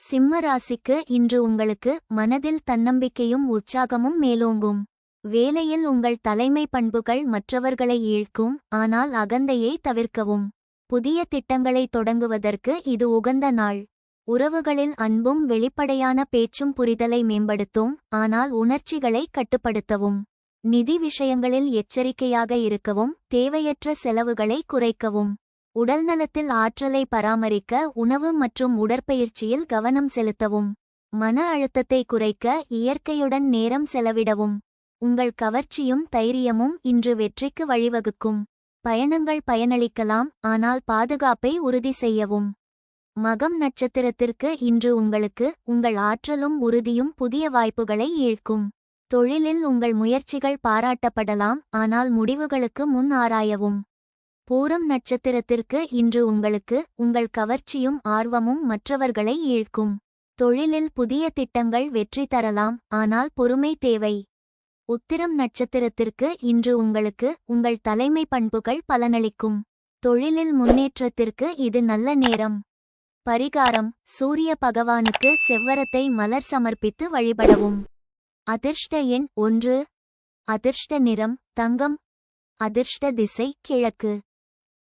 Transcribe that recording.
சிம்ம ராசிக்கு இன்று உங்களுக்கு மனதில் தன்னம்பிக்கையும் உற்சாகமும் மேலோங்கும். வேலையில் உங்கள் தலைமை பண்புகள் மற்றவர்களை ஈழ்க்கும், ஆனால் அகந்தையை தவிர்க்கவும். புதிய திட்டங்களை தொடங்குவதற்கு இது உகந்த நாள். உறவுகளில் அன்பும் வெளிப்படையான பேச்சும் புரிதலை மேம்படுத்தும், ஆனால் உணர்ச்சிகளை கட்டுப்படுத்தவும். நிதி விஷயங்களில் எச்சரிக்கையாக இருக்கவும், தேவையற்ற செலவுகளை குறைக்கவும். உடல்நலத்தில் ஆற்றலை பராமரிக்க உணவு மற்றும் உடற்பயிற்சியில் கவனம் செலுத்தவும். மன அழுத்தத்தை குறைக்க இயற்கையுடன் நேரம் செலவிடவும். உங்கள் கவர்ச்சியும் தைரியமும் இன்று வெற்றிக்கு வழிவகுக்கும். பயணங்கள் பயனளிக்கலாம், ஆனால் பாதுகாப்பை உறுதி செய்யவும். மகம் நட்சத்திரத்திற்கு இன்று உங்களுக்கு உங்கள் ஆற்றலும் உறுதியும் புதிய வாய்ப்புகளை ஈர்க்கும். தொழிலில் உங்கள் முயற்சிகள் பாராட்டப்படலாம், ஆனால் முடிவுகளுக்கு முன் ஆராயவும். பூரம் நட்சத்திரத்திற்கு இன்று உங்களுக்கு உங்கள் கவர்ச்சியும் ஆர்வமும் மற்றவர்களை ஈர்க்கும். தொழிலில் புதிய திட்டங்கள் வெற்றி தரலாம், ஆனால் பொறுமை தேவை. உத்திரம் நட்சத்திரத்திற்கு இன்று உங்களுக்கு உங்கள் தலைமை பண்புகள் பலனளிக்கும். தொழிலில் முன்னேற்றத்திற்கு இது நல்ல நேரம். பரிகாரம்: சூரிய பகவானுக்கு செவ்வரத்தை மலர் சமர்ப்பித்து வழிபடவும். அதிர்ஷ்ட எண் 1. அதிர்ஷ்ட நிறம் தங்கம். அதிர்ஷ்ட திசை கிழக்கு.